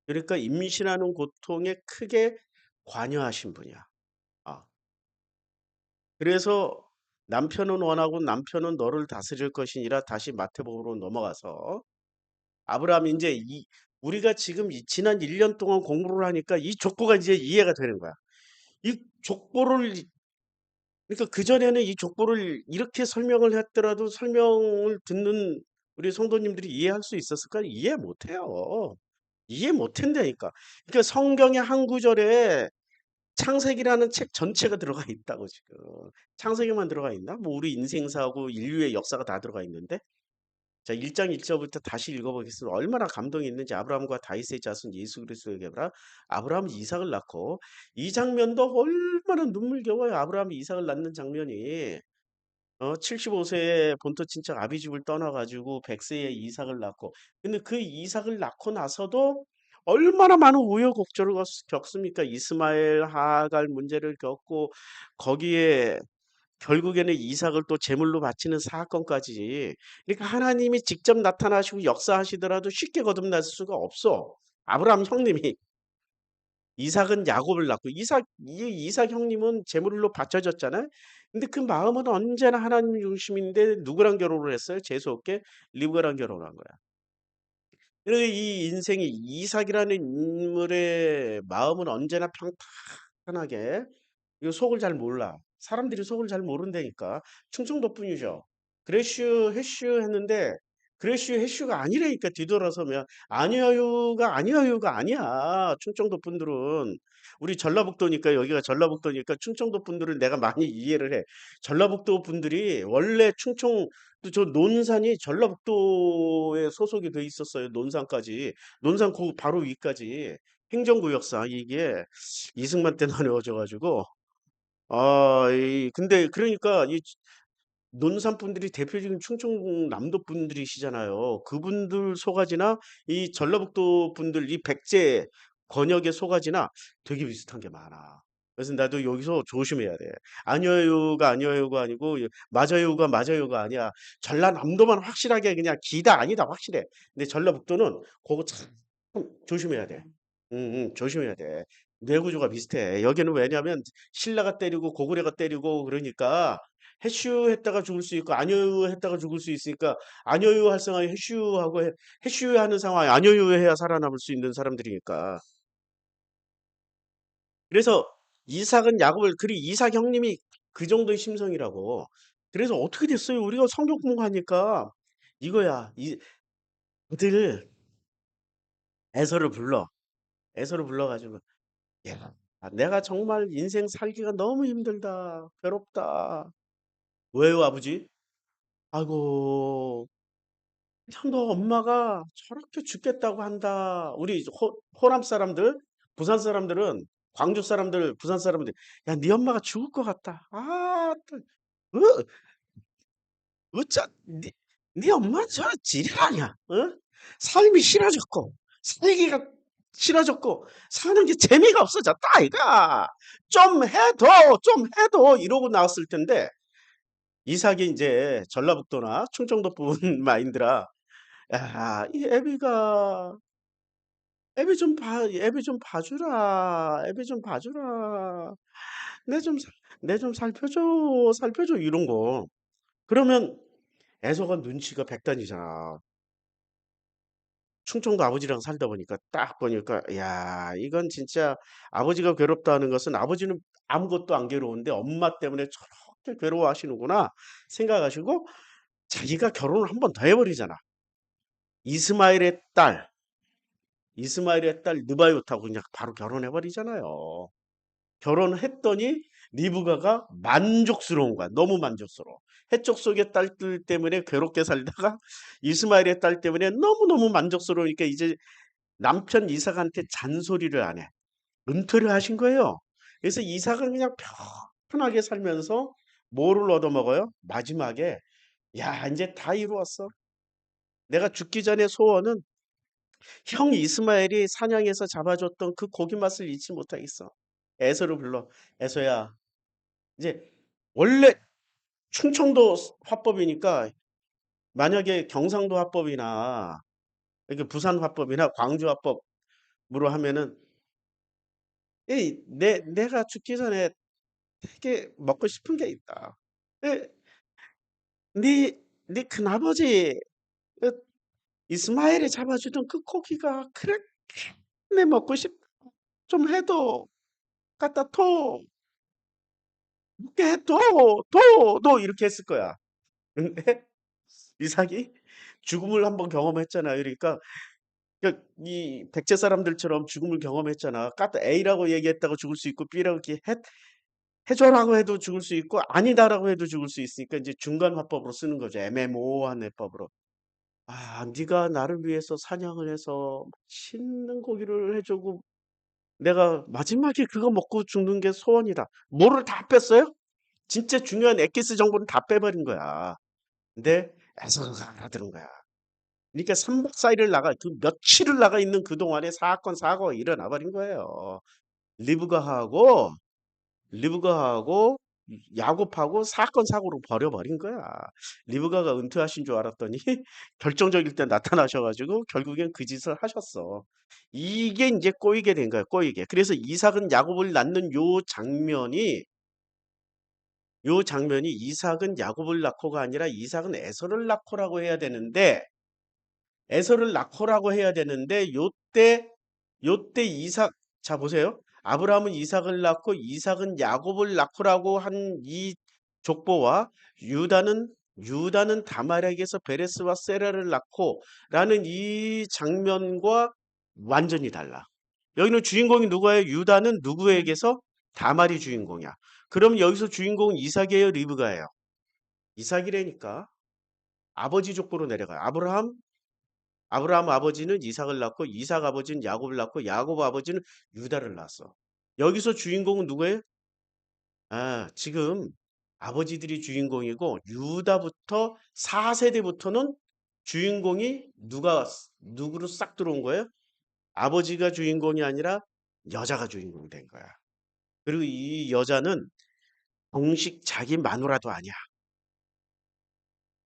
그러니까 임신하는 고통에 크게 관여하신 분이야. 아. 그래서 남편은 원하고 남편은 너를 다스릴 것이니라 다시 마태복음으로 넘어가서 아브라함이 인제 이 우리가 지금 이 지난 1년 동안 공부를 하니까 이 족보가 이제 이해가 되는 거야. 이 족보를 그러니까 그전에는 이 족보를 이렇게 설명을 했더라도 설명을 듣는 우리 성도님들이 이해할 수 있었을까? 이해 못 해요. 이해 못 한다니까. 그러니까 성경의 한 구절에 창세기라는 책 전체가 들어가 있다고 지금. 창세기만 들어가 있나? 뭐 우리 인생사하고 인류의 역사가 다 들어가 있는데. 자 1장 1 절부터 다시 읽어 보겠습니다. 얼마나 감동이 있는지 아브라함과 다윗의 자손 예수 그리스도의 계보라 아브라함은 이삭을 낳고 이 장면도 얼마나 눈물겨워요. 아브라함이 이삭을 낳는 장면이. 75 세에 본토 친척 아비집을 떠나 가지고 100 세에 이삭을 낳고 근데 그 이삭을 낳고 나서도 얼마나 많은 우여곡절을 겪습니까? 이스마엘, 하갈 문제를 겪고 거기에 결국에는 이삭을 또 제물로 바치는 사건까지. 그러니까 하나님이 직접 나타나시고 역사하시더라도 쉽게 거듭날 수가 없어. 아브라함 형님이 이삭은 야곱을 낳고 이삭 형님은 제물로 바쳐졌잖아요. 근데 그 마음은 언제나 하나님 중심인데 누구랑 결혼을 했어요? 재수 없게 리브가랑 결혼한 거야. 그래서 이 인생이 이삭이라는 인물의 마음은 언제나 평탄하게 이거 속을 잘 몰라. 사람들이 속을 잘 모른다니까. 충청도 뿐이죠. 그레슈, 해슈 했는데 그레슈, 해슈가 아니라니까 뒤돌아서면 아니어유가 아니어유가 아니야. 충청도 분들은. 우리 전라북도니까 여기가 전라북도니까 충청도 분들을 내가 많이 이해를 해. 전라북도 분들이 원래 충청 또 저 논산이 전라북도에 소속이 돼 있었어요. 논산까지. 논산 그 바로 위까지. 행정구역상 이게 이승만 때 나누어져 가지고 근데 그러니까 이 논산 분들이 대표적인 충청남도 분들이시잖아요. 그분들 속아지나 이 전라북도 분들 이 백제 권역의 속아지나 되게 비슷한 게 많아. 그래서 나도 여기서 조심해야 돼. 아니어요가 아니어요가 아니고 맞아요가 맞아요가 아니야. 전라남도만 확실하게 그냥 기다 아니다 확실해. 근데 전라북도는 그거 참 조심해야 돼. 조심해야 돼. 뇌구조가 비슷해. 여기는 왜냐면 신라가 때리고 고구려가 때리고 그러니까 해슈 했다가 죽을 수 있고 아녀유 했다가 죽을 수 있으니까 아녀유 할 상황에 해슈하고 해슈 하는 상황에 아녀유 해야 살아남을 수 있는 사람들이니까. 그래서 이삭은 야곱을 그리 이삭 형님이 그 정도의 심성이라고. 그래서 어떻게 됐어요? 우리가 성경 공부하니까 이거야. 이 아들 에서를 불러. 에서를 불러가지고 야, 내가 정말 인생 살기가 너무 힘들다. 괴롭다. 왜요, 아버지? 아이고, 참, 너 엄마가 저렇게 죽겠다고 한다. 우리 호남 사람들, 부산 사람들은, 광주 사람들, 부산 사람들, 야, 네 엄마가 죽을 것 같다. 어, 네 엄마는 저런 지랄이야. 어? 삶이 싫어졌고, 살기가 싫어졌고, 사는 게 재미가 없어졌다, 아이가. 좀 해도, 이러고 나왔을 텐데, 이삭이 이제 전라북도나 충청도 분 마인드라 야, 이 애비 좀 봐주라. 애비 좀 봐주라. 내 좀, 내 좀 살펴줘. 살펴줘. 이런 거. 그러면 애서가 눈치가 백단이잖아. 충청도 아버지랑 살다 보니까 딱 보니까, 야, 이건 진짜 아버지가 괴롭다는 것은 아버지는 아무것도 안 괴로운데 엄마 때문에 저렇게 괴로워하시는구나 생각하시고 자기가 결혼을 한 번 더 해버리잖아. 이스마엘의 딸, 이스마엘의 딸 느바요트하고 그냥 바로 결혼해 버리잖아요. 결혼했더니 리브가가 만족스러운 거야. 너무 만족스러워. 해적 속의 딸들 때문에 괴롭게 살다가 이스마엘의 딸 때문에 너무너무 만족스러우니까 이제 남편 이삭한테 잔소리를 안 해. 은퇴를 하신 거예요. 그래서 이삭은 그냥 편하게 살면서 뭐를 얻어먹어요? 마지막에 야, 이제 다 이루었어. 내가 죽기 전에 소원은 형 이스마엘이 사냥해서 잡아줬던 그 고기 맛을 잊지 못하겠어. 에서를 불러. 에서야. 이제 원래 충청도 화법이니까 만약에 경상도 화법이나 이렇게 부산 화법이나 광주 화법으로 하면은 내가 죽기 전에 되게 먹고 싶은 게 있다. 예, 네 큰아버지 그 이스마엘이 잡아주던 그 고기가 그렇게 내 먹고 싶 좀 해도 갖다 둬. 먹게 해 둬. 둬. 이렇게 했을 거야. 근데 이삭이 죽음을 한번 경험했잖아요. 그러니까 이 백제 사람들처럼 죽음을 경험했잖아. 까딱 A라고 얘기했다가 죽을 수 있고 B라고 이렇게 해줘라고 해도 죽을 수 있고 아니다라고 해도 죽을 수 있으니까 이제 중간 화법으로 쓰는 거죠. 애매모호한 해법으로. 아, 네가 나를 위해서 사냥을 해서 맛있는 고기를 해주고 내가 마지막에 그거 먹고 죽는 게 소원이다. 뭐를 다 뺐어요? 진짜 중요한 엑기스 정보는 다 빼버린 거야. 근데 에서가 알아들은 거야. 그러니까 3박 4일을 그 며칠을 나가 있는 그동안에 사건 사고가 일어나 버린 거예요. 리브가하고 리브가하고 야곱하고 사건 사고로 버려버린 거야. 리브가가 은퇴하신 줄 알았더니 결정적일 때 나타나셔가지고 결국엔 그 짓을 하셨어. 이게 이제 꼬이게 된 거야, 꼬이게. 그래서 이삭은 야곱을 낳는 요 장면이 이삭은 야곱을 낳고가 아니라 이삭은 에서를 낳고라고 해야 되는데 에서를 낳고라고 해야 되는데 요때 이삭 자 보세요. 아브라함은 이삭을 낳고 이삭은 야곱을 낳고라고 한 이 족보와 유다는 다말에게서 베레스와 세라를 낳고라는 이 장면과 완전히 달라. 여기는 주인공이 누구예요? 유다는 누구에게서? 다말이 주인공이야. 그럼 여기서 주인공은 이삭이에요, 리브가예요? 이삭이라니까. 아버지 족보로 내려가요. 아브라함 아버지는 이삭을 낳고 이삭 아버지는 야곱을 낳고 야곱 아버지는 유다를 낳았어. 여기서 주인공은 누구예요? 아, 지금 아버지들이 주인공이고 유다부터 4세대부터는 주인공이 누구로 싹 들어온 거예요? 아버지가 주인공이 아니라 여자가 주인공이 된 거야. 그리고 이 여자는 공식 자기 마누라도 아니야.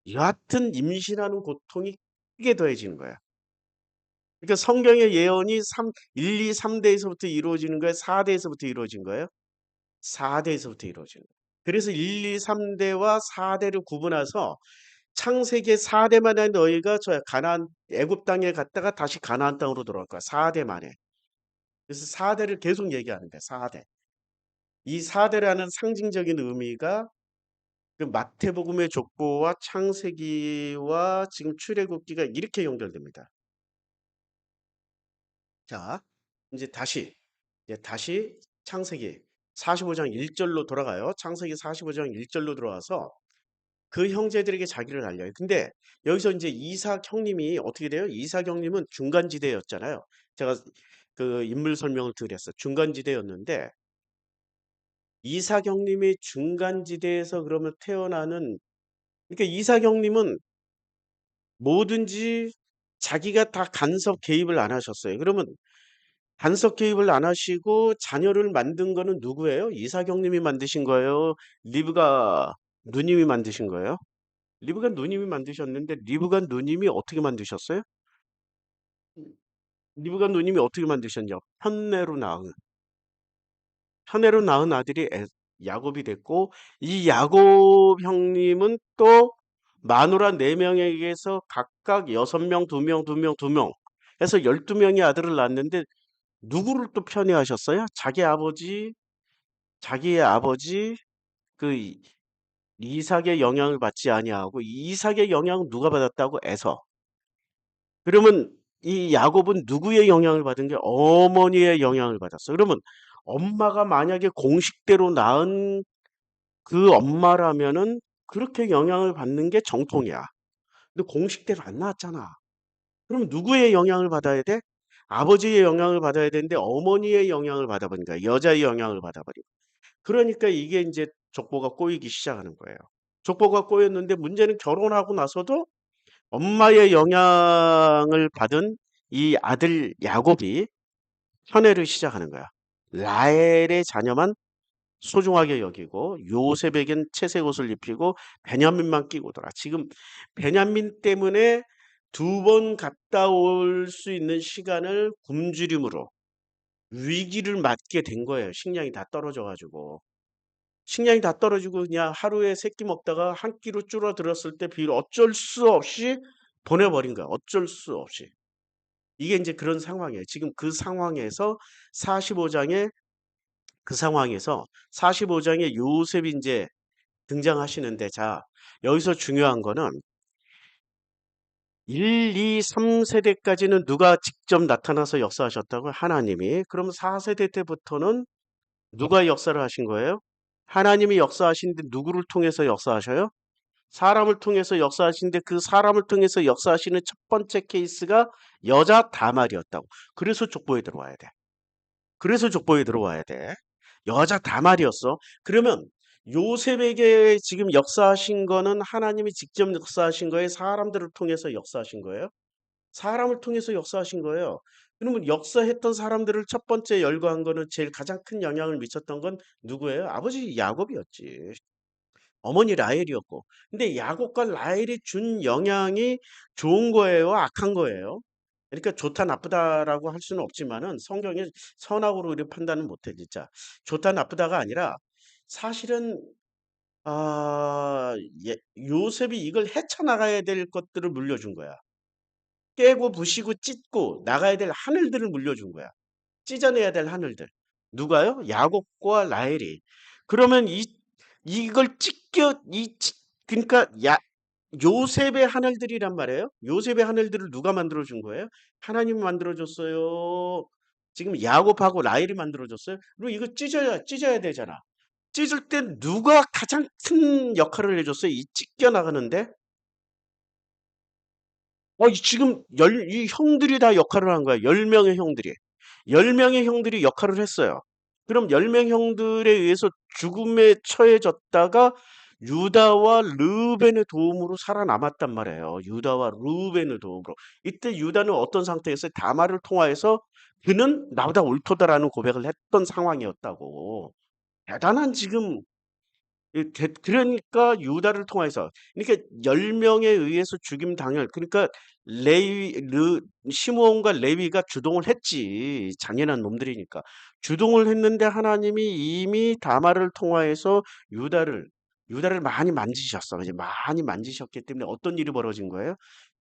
여하튼 임신하는 고통이 크게 더해지는 거야. 그러니까 성경의 예언이 1, 2, 3대에서부터 이루어지는 거예요? 4대에서부터 이루어진 거예요? 4대에서부터 이루어지는 거예요. 그래서 1, 2, 3대와 4대를 구분해서 창세기 4대 만에 너희가 저 가나안 애굽 땅에 갔다가 다시 가나안 땅으로 돌아올 거야. 4대 만에. 그래서 4대를 계속 얘기하는 거야. 4대. 이 4대라는 상징적인 의미가 그 마태복음의 족보와 창세기와 지금 출애굽기가 이렇게 연결됩니다. 자, 이제 다시 창세기 45장 1절로 돌아가요. 창세기 45장 1절로 들어와서 그 형제들에게 자기를 알려요. 근데 여기서 이제 이삭 형님이 어떻게 돼요? 이삭 형님은 중간지대였잖아요. 제가 그 인물 설명을 드렸어요. 중간지대였는데 이삭 형님이 중간지대에서 그러면 태어나는 그러니까 이삭 형님은 뭐든지 자기가 다 간섭 개입을 안 하셨어요. 그러면 간섭 개입을 안 하시고 자녀를 만든 거는 누구예요? 이삭 형님이 만드신 거예요? 리브가 누님이 만드신 거예요? 리브가 누님이 만드셨는데 리브가 누님이 어떻게 만드셨어요? 리브가 누님이 어떻게 만드셨냐? 편내로 낳은 아들이 야곱이 됐고 이 야곱 형님은 또 마누라 4명에게서 각각 6명, 2명, 2명, 2명 해서 12명의 아들을 낳았는데 누구를 또 편애하셨어요? 자기의 아버지 그 이삭의 영향을 받지 아니하고 이삭의 영향을 누가 받았다고? 에서. 그러면 이 야곱은 누구의 영향을 받은 게 어머니의 영향을 받았어. 그러면 엄마가 만약에 공식대로 낳은 그 엄마라면은 그렇게 영향을 받는 게 정통이야. 근데 공식대로 안 나왔잖아. 그럼 누구의 영향을 받아야 돼? 아버지의 영향을 받아야 되는데 어머니의 영향을 받아버리니까 여자의 영향을 받아버리고. 그러니까 이게 이제 족보가 꼬이기 시작하는 거예요. 족보가 꼬였는데 문제는 결혼하고 나서도 엄마의 영향을 받은 이 아들 야곱이 편애를 시작하는 거야. 라헬의 자녀만 소중하게 여기고 요셉에겐 채색 옷을 입히고 베냐민만 끼고 돌아. 지금 베냐민 때문에 2번 갔다 올 수 있는 시간을 굶주림으로 위기를 맞게 된 거예요. 식량이 다 떨어져 가지고. 식량이 다 떨어지고 그냥 하루에 3끼 먹다가 한 끼로 줄어들었을 때 비를 어쩔 수 없이 보내버린 거야. 어쩔 수 없이. 이게 인제 그런 상황이에요. 지금 그 상황에서 45 장에 그 상황에서 45 장에 요셉이 인제 등장하시는데 자 여기서 중요한 거는 1, 2, 3 세대까지는 누가 직접 나타나서 역사하셨다고요? 하나님이. 그럼 4 세대 때부터는 누가 역사를 하신 거예요? 하나님이 역사하시는데 누구를 통해서 역사하셔요? 사람을 통해서 역사하시는데 그 사람을 통해서 역사하시는 첫 번째 케이스가 여자 다말이었다고. 그래서 족보에 들어와야 돼. 그래서 족보에 들어와야 돼. 여자 다말이었어. 그러면 요셉에게 지금 역사하신 거는 하나님이 직접 역사하신 거예요? 사람들을 통해서 역사하신 거예요? 사람을 통해서 역사하신 거예요. 그러면 역사했던 사람들을 첫 번째 열거한 거는 제일 가장 큰 영향을 미쳤던 건 누구예요? 아버지 야곱이었지. 어머니 라헬이었고. 근데 야곱과 라헬이 준 영향이 좋은 거예요? 악한 거예요? 그러니까 좋다 나쁘다라고 할 수는 없지만은 성경에 선악으로 이렇게 판단은 못해 진짜. 좋다 나쁘다가 아니라 사실은 아 요셉이 이걸 헤쳐나가야 될 것들을 물려준 거야. 깨고 부시고 찢고 나가야 될 하늘들을 물려준 거야. 찢어내야 될 하늘들. 누가요? 야곱과 라헬이. 그러면 이걸 찢겨 이 찢 그러니까 요셉의 하늘들이란 말이에요. 요셉의 하늘들을 누가 만들어 준 거예요? 하나님이 만들어 줬어요. 지금 야곱하고 라헬이 만들어 줬어요. 그리고 이거 찢어야 되잖아. 찢을 때 누가 가장 큰 역할을 해 줬어요? 이 찢겨 나가는데? 이 지금 이 형들이 다 역할을 한 거야. 10명의 형들이. 10명의 형들이 역할을 했어요. 그럼 10명 형들에 의해서 죽음에 처해졌다가 유다와 르벤의 도움으로 살아남았단 말이에요. 유다와 르벤의 도움으로. 이때 유다는 어떤 상태였어요? 다말을 통하여서 그는 나보다 옳도다라는 고백을 했던 상황이었다고. 대단한 지금 그러니까 유다를 통해서 그러니까 10명에 의해서 죽임 당할 그러니까 시므온과 레위가 주동을 했지. 잔인한 놈들이니까. 주동을 했는데 하나님이 이미 다말을 통하여서 유다를 유다를 많이 만지셨어. 이제 많이 만지셨기 때문에 어떤 일이 벌어진 거예요?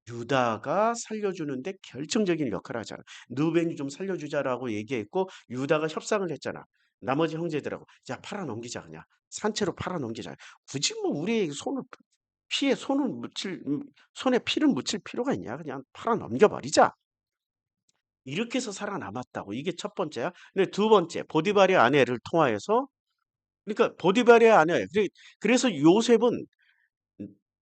유다가 살려주는데 결정적인 역할을 하잖아. 누벤이 좀 살려주자라고 얘기했고 유다가 협상을 했잖아. 나머지 형제들하고 자 팔아 넘기자 그냥. 산채로 팔아 넘기자. 굳이 뭐 우리의 손을 피에 손을 묻힐 손에 피를 묻힐 필요가 있냐? 그냥 팔아 넘겨 버리자. 이렇게 해서 살아남았다고. 이게 첫 번째야. 근데 두 번째 보디발의 아내를 통하여서 그러니까 보디발의 아내 그래서 요셉은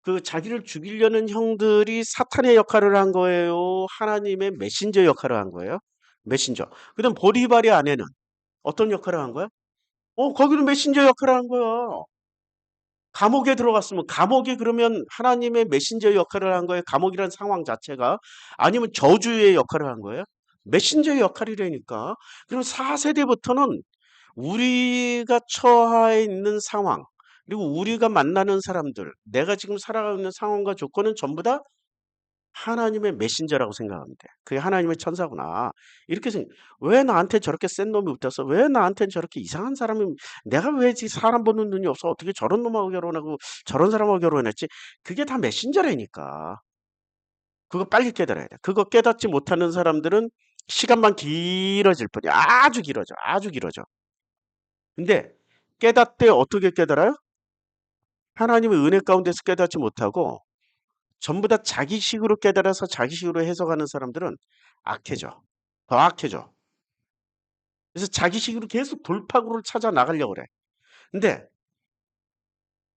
그 자기를 죽이려는 형들이 사탄의 역할을 한 거예요? 하나님의 메신저 역할을 한 거예요? 메신저. 그다음 보디발의 아내는 어떤 역할을 한 거야? 거기는 메신저 역할을 한 거야. 감옥에 들어갔으면 감옥이 그러면 하나님의 메신저 역할을 한 거예요? 감옥이란 상황 자체가? 아니면 저주의 역할을 한 거예요? 메신저의 역할이라니까. 그럼 4세대부터는 우리가 처해 있는 상황, 그리고 우리가 만나는 사람들, 내가 지금 살아가고 있는 상황과 조건은 전부 다 하나님의 메신저라고 생각하면 돼. 그게 하나님의 천사구나. 이렇게 왜 나한테 저렇게 센 놈이 붙었어? 왜 나한테 저렇게 이상한 사람이 내가 왜 사람 보는 눈이 없어? 어떻게 저런 놈하고 결혼하고 저런 사람하고 결혼했지? 그게 다 메신저라니까. 그거 빨리 깨달아야 돼. 그거 깨닫지 못하는 사람들은 시간만 길어질 뿐이야. 아주 길어져. 아주 길어져. 근데 깨닫되 어떻게 깨달아요? 하나님의 은혜 가운데서 깨닫지 못하고 전부 다 자기식으로 깨달아서 자기식으로 해석하는 사람들은 악해져. 더 악해져. 그래서 자기식으로 계속 돌파구를 찾아 나가려고 그래. 근데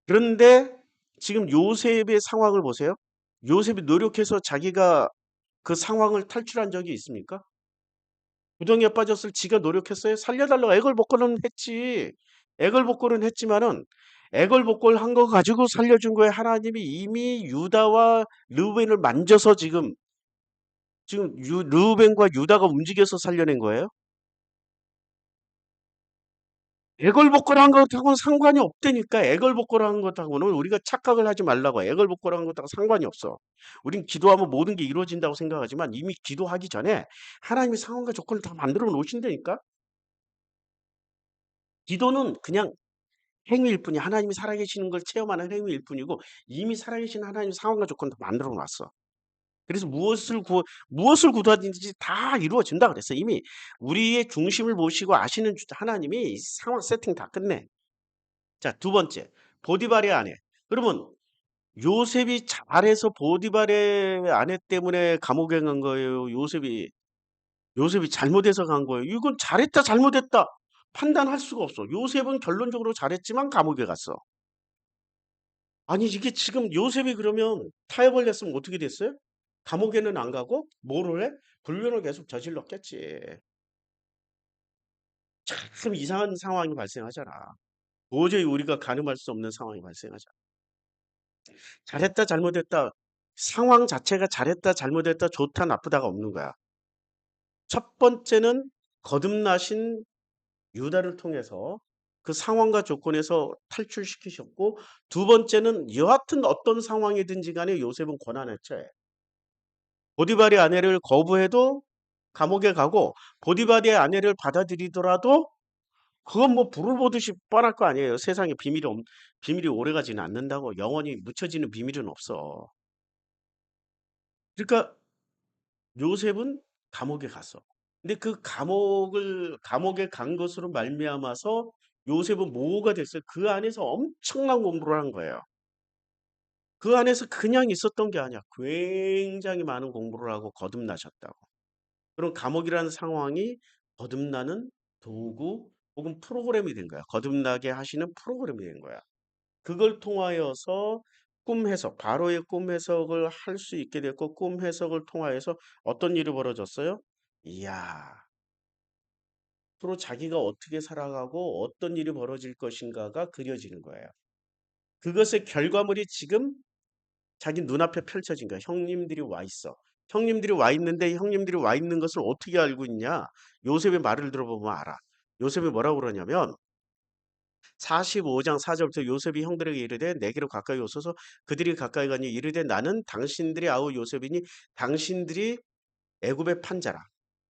그런데 지금 요셉의 상황을 보세요. 요셉이 노력해서 자기가 그 상황을 탈출한 적이 있습니까? 구덩이에 빠졌을 지가 노력했어요? 살려달라고 애걸복걸은 했지. 애걸복걸은 했지만은 애걸복걸 한 거 가지고 살려준 거예요. 하나님이 이미 유다와 르우벤을 만져서 지금 르우벤과 유다가 움직여서 살려낸 거예요. 애걸복걸한 것하고는 상관이 없다니까. 애걸복걸한 것하고는 우리가 착각을 하지 말라고. 애걸복걸한 것하고 상관이 없어. 우린 기도하면 모든 게 이루어진다고 생각하지만 이미 기도하기 전에 하나님이 상황과 조건을 다 만들어 놓으신다니까. 기도는 그냥 행위일 뿐이야. 하나님이 살아계시는 걸 체험하는 행위일 뿐이고 이미 살아계신 하나님 상황과 조건을 다 만들어 놨어. 그래서 무엇을 구하든지 다 이루어진다 그랬어. 이미 우리의 중심을 모시고 아시는 하나님이 상황 세팅 다 끝내. 자, 두 번째. 보디발의 아내. 그러면 요셉이 잘해서 보디발의 아내 때문에 감옥에 간 거예요? 요셉이 잘못해서 간 거예요? 이건 잘했다, 잘못했다. 판단할 수가 없어. 요셉은 결론적으로 잘했지만 감옥에 갔어. 아니, 이게 지금 요셉이 그러면 타협 걸렸으면 어떻게 됐어요? 감옥에는 안 가고 뭐를 해? 불륜을 계속 저질렀겠지. 참 이상한 상황이 발생하잖아. 도저히 우리가 가늠할 수 없는 상황이 발생하잖아. 잘했다, 잘못했다. 상황 자체가 잘했다, 잘못했다, 좋다, 나쁘다가 없는 거야. 첫 번째는 거듭나신 유다를 통해서 그 상황과 조건에서 탈출시키셨고, 두 번째는 여하튼 어떤 상황이든지 간에 요셉은 고난을 처해. 보디발의 아내를 거부해도 감옥에 가고 보디발의 아내를 받아들이더라도 그건 뭐 불을 보듯이 뻔할 거 아니에요. 세상에 비밀이 오래가지는 않는다고. 영원히 묻혀지는 비밀은 없어. 그러니까 요셉은 감옥에 갔어. 근데 그 감옥에 간 것으로 말미암아서 요셉은 뭐가 됐어요? 그 안에서 엄청난 공부를 한 거예요. 그 안에서 그냥 있었던 게 아니야. 굉장히 많은 공부를 하고 거듭나셨다고. 그럼 감옥이라는 상황이 거듭나는 도구 혹은 프로그램이 된 거야. 거듭나게 하시는 프로그램이 된 거야. 그걸 통하여서 꿈 해석, 바로의 꿈 해석을 할 수 있게 됐고, 꿈 해석을 통하여서 어떤 일이 벌어졌어요? 이야, 앞으로 자기가 어떻게 살아가고 어떤 일이 벌어질 것인가가 그려지는 거예요. 그것의 결과물이 지금 자기 눈앞에 펼쳐진 거야. 형님들이 와 있어. 형님들이 와 있는데 형님들이 와 있는 것을 어떻게 알고 있냐? 요셉의 말을 들어보면 알아. 요셉이 뭐라고 그러냐면 45장 4절부터 요셉이 형들에게 이르되 내게로 가까이 오소서 그들이 가까이 가니 이르되 나는 당신들의 아우 요셉이니 당신들이 애굽의 판자라.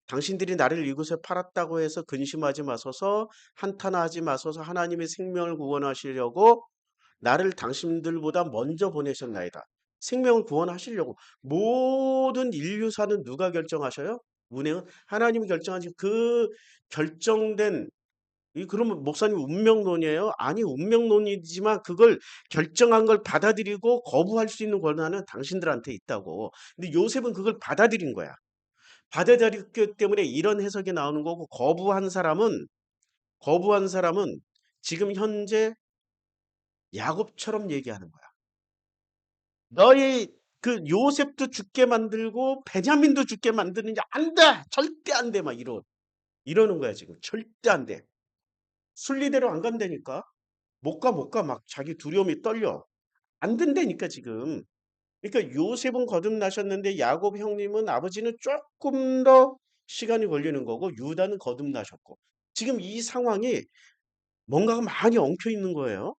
당신들이 나를 이곳에 팔았다고 해서 근심하지 마소서 한탄하지 마소서 하나님의 생명을 구원하시려고 나를 당신들보다 먼저 보내셨나이다. 생명을 구원하시려고 모든 인류사는 누가 결정하셔요? 운행은 하나님이 결정하신 그 결정된 그러면 목사님 운명론이에요? 아니 운명론이지만 그걸 결정한 걸 받아들이고 거부할 수 있는 권한은 당신들한테 있다고. 근데 요셉은 그걸 받아들인 거야. 받아들였기 때문에 이런 해석이 나오는 거고 거부한 사람은 지금 현재 야곱처럼 얘기하는 거야. 너희 그 요셉도 죽게 만들고 베냐민도 죽게 만드는지 안 돼! 절대 안 돼! 막 이러는 거야 지금. 절대 안 돼. 순리대로 안 간다니까. 못 가 막 자기 두려움이 떨려. 안 된다니까 지금. 그러니까 요셉은 거듭나셨는데 야곱 형님은 아버지는 조금 더 시간이 걸리는 거고 유다는 거듭나셨고 지금 이 상황이 뭔가가 많이 엉켜 있는 거예요.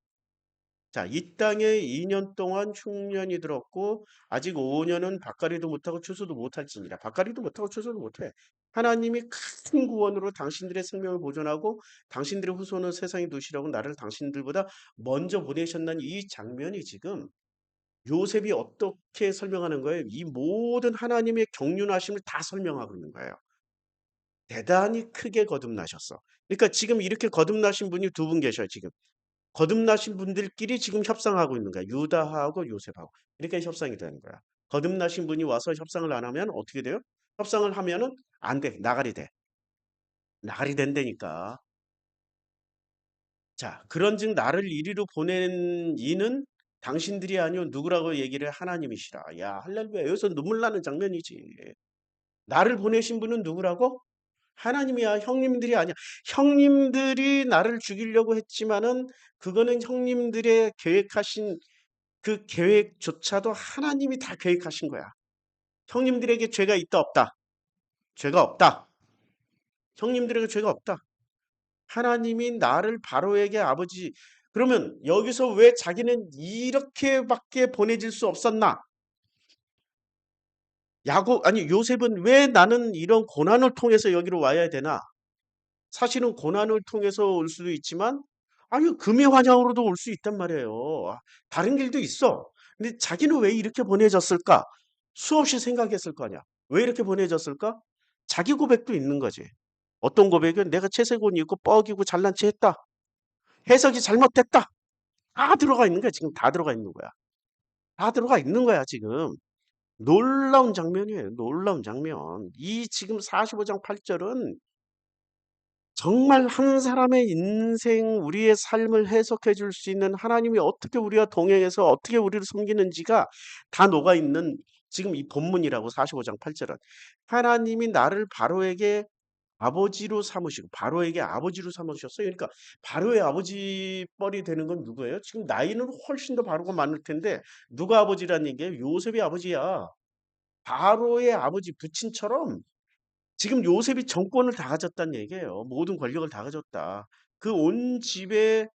자, 이 땅에 2년 동안 흉년이 들었고 아직 5년은 밭갈이도 못하고 추수도 못할지니라. 밭갈이도 못하고 추수도 못해. 하나님이 큰 구원으로 당신들의 생명을 보존하고 당신들의 후손은 세상에 두시라고 나를 당신들보다 먼저 보내셨다는 이 장면이 지금 요셉이 어떻게 설명하는 거예요? 이 모든 하나님의 경륜하심을 다 설명하고 있는 거예요. 대단히 크게 거듭나셨어. 그러니까 지금 이렇게 거듭나신 분이 두 분 계셔요, 지금. 거듭나신 분들끼리 지금 협상하고 있는 거야. 유다하고 요셉하고. 그러니까 협상이 되는 거야. 거듭나신 분이 와서 협상을 안 하면 어떻게 돼요? 협상을 하면은 안 돼. 나가리 돼. 나가리 된다니까. 자, 그런즉 나를 이리로 보낸 이는 당신들이 아니요 누구라고 얘기를 해? 하나님이시라. 야, 할렐루야. 여기서 눈물 나는 장면이지. 나를 보내신 분은 누구라고? 하나님이야. 형님들이 아니야. 형님들이 나를 죽이려고 했지만은 그거는 형님들의 계획하신 그 계획조차도 하나님이 다 계획하신 거야. 형님들에게 죄가 있다 없다. 죄가 없다. 형님들에게 죄가 없다. 하나님이 나를 바로에게 아버지 그러면 여기서 왜 자기는 이렇게밖에 보내질 수 없었나? 야곱 아니 요셉은 왜 나는 이런 고난을 통해서 여기로 와야 되나? 사실은 고난을 통해서 올 수도 있지만 아니 금의 환영으로도 올 수 있단 말이에요. 다른 길도 있어. 근데 자기는 왜 이렇게 보내졌을까? 수없이 생각했을 거 아니야. 왜 이렇게 보내졌을까? 자기 고백도 있는 거지. 어떤 고백은 "내가 채색 옷 입고 뻐기고 잘난 체 했다. 해석이 잘못됐다." 다 들어가 있는 거야. 지금 다 들어가 있는 거야. 다 들어가 있는 거야 지금. 놀라운 장면이에요. 놀라운 장면. 이 지금 45장 8 절은 정말 한 사람의 인생 우리의 삶을 해석해 줄 수 있는 하나님이 어떻게 우리와 동행해서 어떻게 우리를 섬기는지가 다 녹아 있는 지금 이 본문이라고 45장 8 절은. 하나님이 나를 바로에게 아버지로 삼으시고 바로에게 아버지로 삼으셨어요. 그러니까 바로의 아버지 뻘이 되는 건 누구예요? 지금 나이는 훨씬 더 바로가 많을 텐데 누가 아버지라는 얘기예요? 요셉이 아버지야. 바로의 아버지 부친처럼 지금 요셉이 정권을 다 가졌다는 얘기예요. 모든 권력을 다 가졌다. 그 온 집에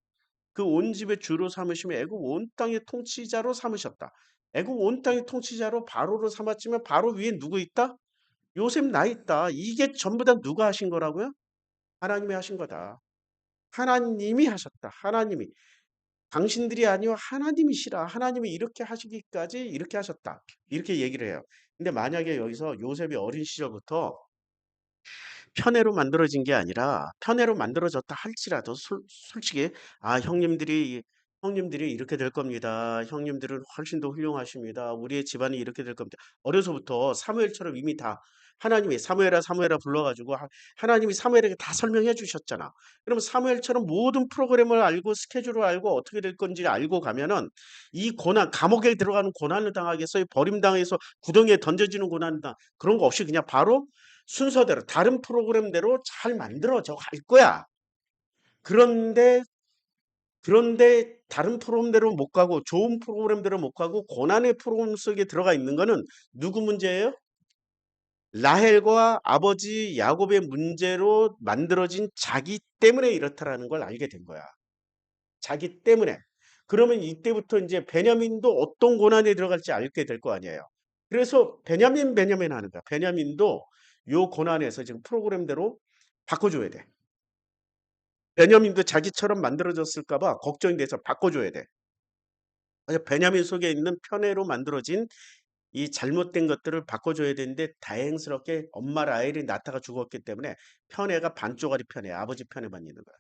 그 온 집의 주로 삼으시며 애굽 온 땅의 통치자로 삼으셨다. 애굽 온 땅의 통치자로 바로를 삼았지만 바로 위에 누구 있다? 요셉 나 있다. 이게 전부 다 누가 하신 거라고요? 하나님이 하신 거다. 하나님이 하셨다. 하나님이. 당신들이 아니요 하나님이시라. 하나님이 이렇게 하시기까지 이렇게 하셨다. 이렇게 얘기를 해요. 근데 만약에 여기서 요셉이 어린 시절부터 편애로 만들어진 게 아니라 편애로 만들어졌다 할지라도 솔직히 아 형님들이 이렇게 될 겁니다. 형님들은 훨씬 더 훌륭하십니다. 우리의 집안이 이렇게 될 겁니다. 어려서부터 사무엘처럼 이미 다 하나님이 사무엘아 사무엘아 불러 가지고 하나님이 사무엘에게 다 설명해 주셨잖아. 그러면 사무엘처럼 모든 프로그램을 알고 스케줄을 알고 어떻게 될 건지 알고 가면은 이 고난 감옥에 들어가는 고난을 당하겠어요? 버림당해서 구덩이에 던져지는 고난을 당 그런 거 없이 그냥 바로 순서대로 다른 프로그램대로 잘 만들어져 갈 거야. 그런데 다른 프로그램대로 못 가고 좋은 프로그램대로 못 가고 고난의 프로그램 속에 들어가 있는 거는 누구 문제예요? 라헬과 아버지 야곱의 문제로 만들어진 자기 때문에 이렇다라는 걸 알게 된 거야. 자기 때문에. 그러면 이때부터 인제 베냐민도 어떤 고난에 들어갈지 알게 될 거 아니에요. 그래서 베냐민 하는 거야. 베냐민도 요 고난에서 지금 프로그램대로 바꿔 줘야 돼. 베냐민도 자기처럼 만들어졌을까 봐 걱정이 돼서 바꿔 줘야 돼. 그래서 베냐민 속에 있는 편애로 만들어진 이 잘못된 것들을 바꿔 줘야 되는데 다행스럽게 엄마 라헬이 낳다가 죽었기 때문에 편애가 반쪽짜리 편애, 아버지 편애만 있는 거야.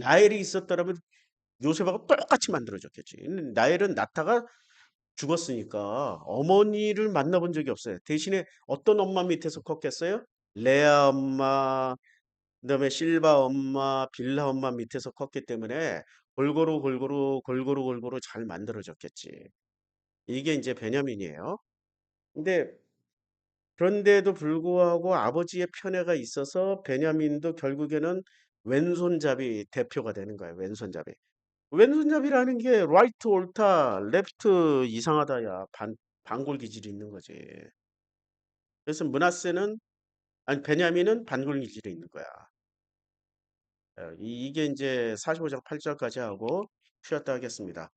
라헬이 있었더라면 요셉하고 똑같이 만들어졌겠지. 라헬은 낳다가 죽었으니까 어머니를 만나본 적이 없어요. 대신에 어떤 엄마 밑에서 컸겠어요? 레아 엄마, 그다음에 실바 엄마, 빌하 엄마 밑에서 컸기 때문에 골고루 잘 만들어졌겠지. 이게 인제 베냐민이에요. 근데 그런데도 불구하고 아버지의 편애가 있어서 베냐민도 결국에는 왼손잡이 대표가 되는 거예요, 왼손잡이. 왼손잡이라는 게 라이트 옳다, 레프트 이상하다야 반골 기질이 있는 거지. 그래서 므낫세는 아니 베냐민은 반골 기질이 있는 거야. 이게 인제 45장 8 절까지 하고 쉬었다 하겠습니다.